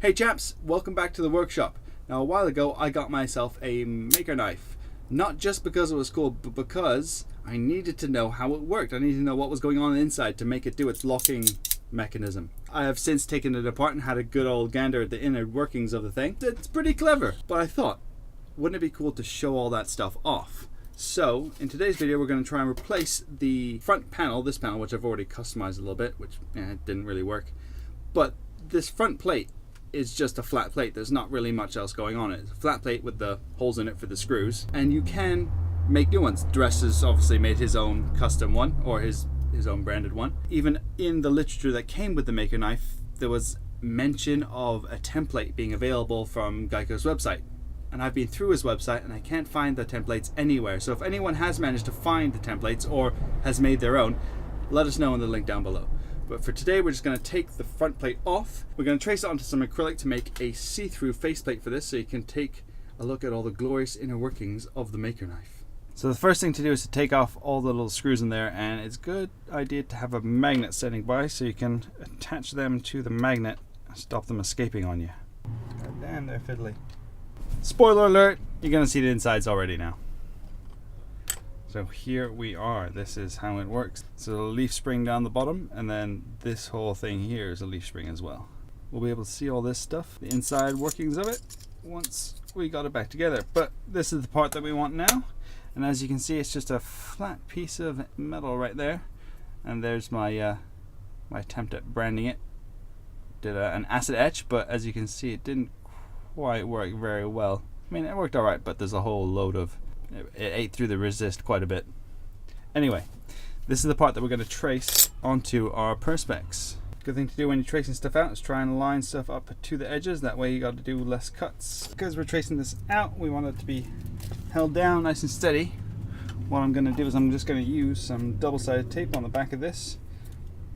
Hey chaps, welcome back to the workshop. Now a while ago I got myself a maker knife. Not just because it was cool, but because I needed to know how it worked. I needed to know what was going on inside to make it do its locking mechanism. I have since taken it apart and had a good old gander at the inner workings of the thing. It's pretty clever, but I thought, wouldn't it be cool to show all that stuff off? So in today's video we're going to try and replace the front panel, this panel, which I've already customized a little bit, which it didn't really work. But this front plate is just a flat plate. There's not really much else going on it. It's a flat plate with the holes in it for the screws, and you can make new ones. Dress has obviously made his own custom one, or his own branded one. Even in the literature that came with the maker knife, there was mention of a template being available from Giaco's website, and I've been through his website and I can't find the templates anywhere. So if anyone has managed to find the templates or has made their own, let us know in the link down below. But for today, we're just going to take the front plate off. We're going to trace it onto some acrylic to make a see-through faceplate for this, so you can take a look at all the glorious inner workings of the maker knife. So the first thing to do is to take off all the little screws in there, and it's a good idea to have a magnet standing by so you can attach them to the magnet and stop them escaping on you. God damn, they're fiddly. Spoiler alert, you're going to see the insides already now. So here we are. This is how it works. So a leaf spring down the bottom, and then this whole thing here is a leaf spring as well. We'll be able to see all this stuff, the inside workings of it, once we got it back together. But this is the part that we want now, and as you can see, it's just a flat piece of metal right there. And there's my my attempt at branding it. Did an acid etch, but as you can see, it didn't quite work very well. I mean, it worked all right, but there's a whole load of it ate through the resist quite a bit. Anyway, this is the part that we're going to trace onto our perspex. Good thing to do when you're tracing stuff out is try and line stuff up to the edges. That way you got to do less cuts. Because we're tracing this out, we want it to be held down nice and steady. What I'm going to do is I'm just going to use some double-sided tape on the back of this,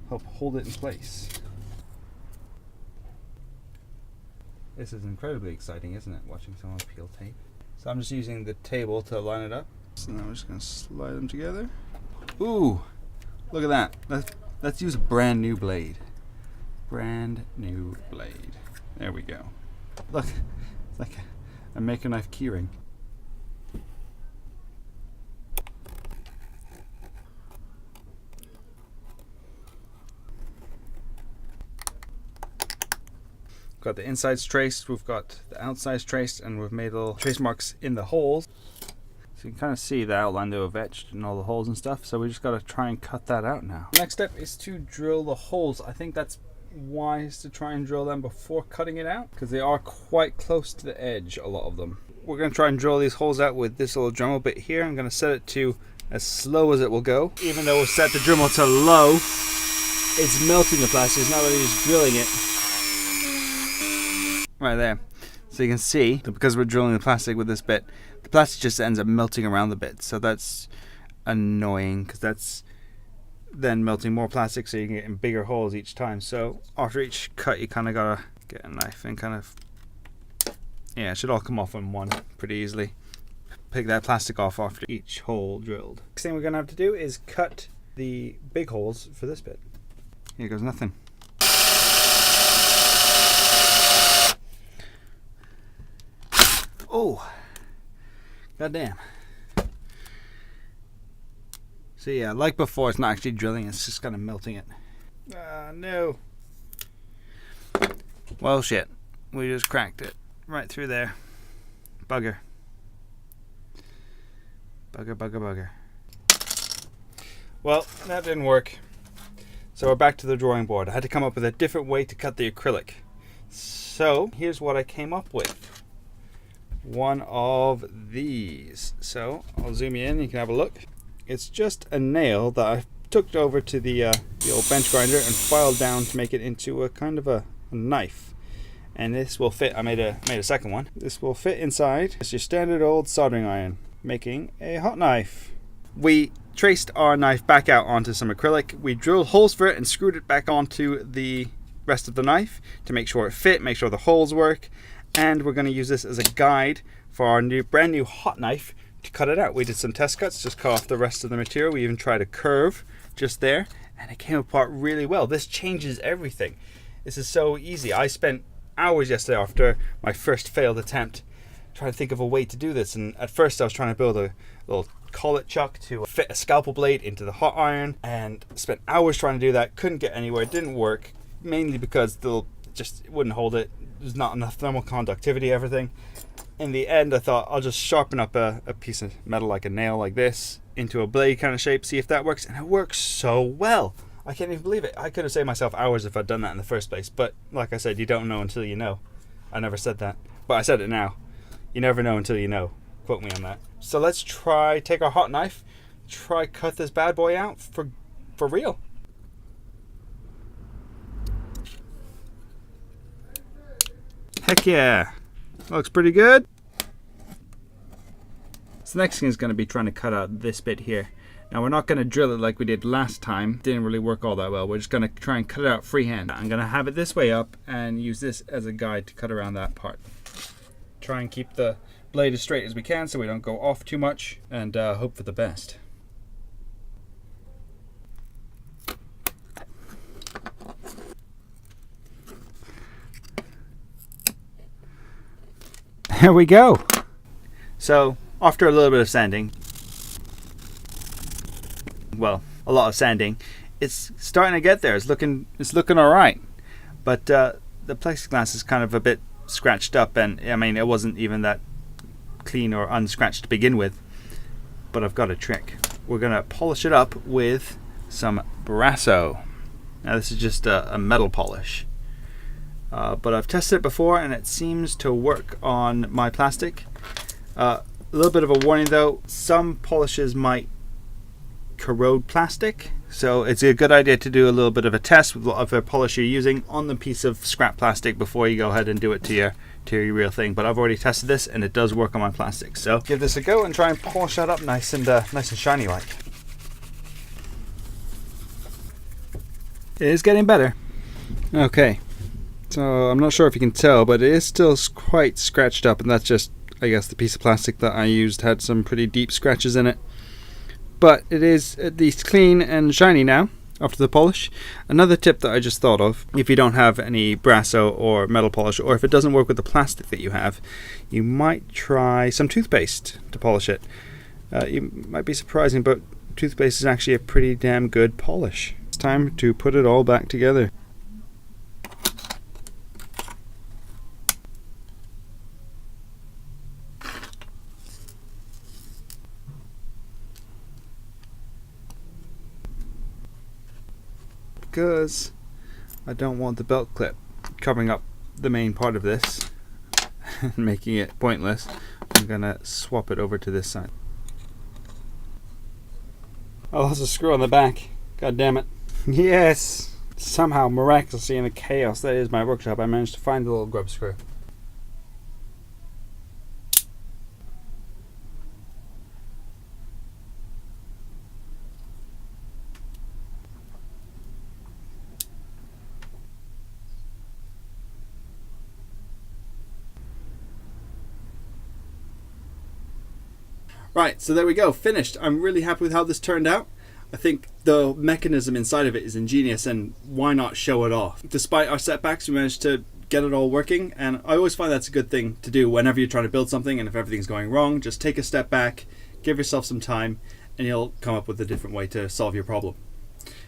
help hold it in place. This is incredibly exciting, isn't it? Watching someone peel tape. So I'm just using the table to line it up. So now we're just going to slide them together. Ooh, look at that. Let's use a brand new blade. Brand new blade. There we go. Look, it's like a maker knife keyring. Got the insides traced, we've got the outsides traced, and we've made little trace marks in the holes. So you can kind of see the outline that we've etched and all the holes and stuff, so we just got to try and cut that out now. Next step is to drill the holes. I think that's wise to try and drill them before cutting it out, because they are quite close to the edge, a lot of them. We're going to try and drill these holes out with this little Dremel bit here. I'm going to set it to as slow as it will go. Even though we've set the Dremel to low, it's melting the plastic. It's not really just drilling it. Right there. So you can see that because we're drilling the plastic with this bit, the plastic just ends up melting around the bit. So that's annoying, because that's then melting more plastic, so you can get in bigger holes each time. So after each cut, you kind of gotta get a knife and kind of, yeah, it should all come off in one pretty easily. Pick that plastic off after each hole drilled. Next thing we're gonna have to do is cut the big holes for this bit. Here goes nothing. Oh, goddamn. So yeah, like before, it's not actually drilling, it's just kind of melting it. No. Well, shit. We just cracked it right through there. Bugger. Bugger, bugger, bugger. Well, that didn't work. So we're back to the drawing board. I had to come up with a different way to cut the acrylic. So here's what I came up with. One of these. So I'll zoom you in, you can have a look. It's just a nail that I took over to the old bench grinder and filed down to make it into a kind of a knife. And this will fit. I made a second one. This will fit inside. It's your standard old soldering iron, making a hot knife. We traced our knife back out onto some acrylic. We drilled holes for it and screwed it back onto the rest of the knife to make sure it fit, make sure the holes work. And we're going to use this as a guide for our brand new hot knife to cut it out. We did some test cuts, just cut off the rest of the material. We even tried a curve just there, and it came apart really well. This changes everything. This is so easy. I spent hours yesterday after my first failed attempt trying to think of a way to do this. And at first I was trying to build a little collet chuck to fit a scalpel blade into the hot iron, and spent hours trying to do that. Couldn't get anywhere. It didn't work, mainly because it wouldn't hold it. There's not enough thermal conductivity, everything. In the end, I thought I'll just sharpen up a piece of metal, like a nail like this, into a blade kind of shape, see if that works. And it works so well. I can't even believe it. I could have saved myself hours if I'd done that in the first place. But like I said, you don't know until you know. I never said that, but I said it now. You never know until you know. Quote me on that. So let's take our hot knife, cut this bad boy out for real. Heck yeah. Looks pretty good. So the next thing is going to be trying to cut out this bit here. Now we're not going to drill it like we did last time. Didn't really work all that well. We're just going to try and cut it out freehand. I'm going to have it this way up and use this as a guide to cut around that part. Try and keep the blade as straight as we can so we don't go off too much, and hope for the best. There we go. So after a little bit of sanding, well, a lot of sanding, it's starting to get there. It's looking all right, but the plexiglass is kind of a bit scratched up, and I mean it wasn't even that clean or unscratched to begin with. But I've got a trick. We're gonna polish it up with some Brasso. Now this is just a metal polish, but I've tested it before and it seems to work on my plastic. A little bit of a warning though, some polishes might corrode plastic, so it's a good idea to do a little bit of a test with whatever polish you're using on the piece of scrap plastic before you go ahead and do it to your real thing. But I've already tested this and it does work on my plastic, so give this a go and try and polish that up nice and shiny like. It is getting better. Okay, so I'm not sure if you can tell, but it is still quite scratched up, and that's just, I guess, the piece of plastic that I used had some pretty deep scratches in it. But it is at least clean and shiny now after the polish. Another tip that I just thought of, if you don't have any Brasso or metal polish, or if it doesn't work with the plastic that you have, you might try some toothpaste to polish it. You might be surprising, but toothpaste is actually a pretty damn good polish. It's time to put it all back together. Because I don't want the belt clip covering up the main part of this and making it pointless, I'm gonna swap it over to this side. Oh, there's a screw on the back. God damn it. Yes! Somehow, miraculously, in the chaos that is my workshop, I managed to find the little grub screw. Right, so there we go, finished. I'm really happy with how this turned out. I think the mechanism inside of it is ingenious, and why not show it off? Despite our setbacks, we managed to get it all working, and I always find that's a good thing to do whenever you're trying to build something, and if everything's going wrong, just take a step back, give yourself some time, and you'll come up with a different way to solve your problem.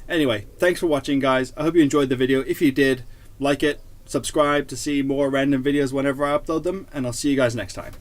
Anyway, thanks for watching, guys. I hope you enjoyed the video. If you did, like it, subscribe to see more random videos whenever I upload them, and I'll see you guys next time.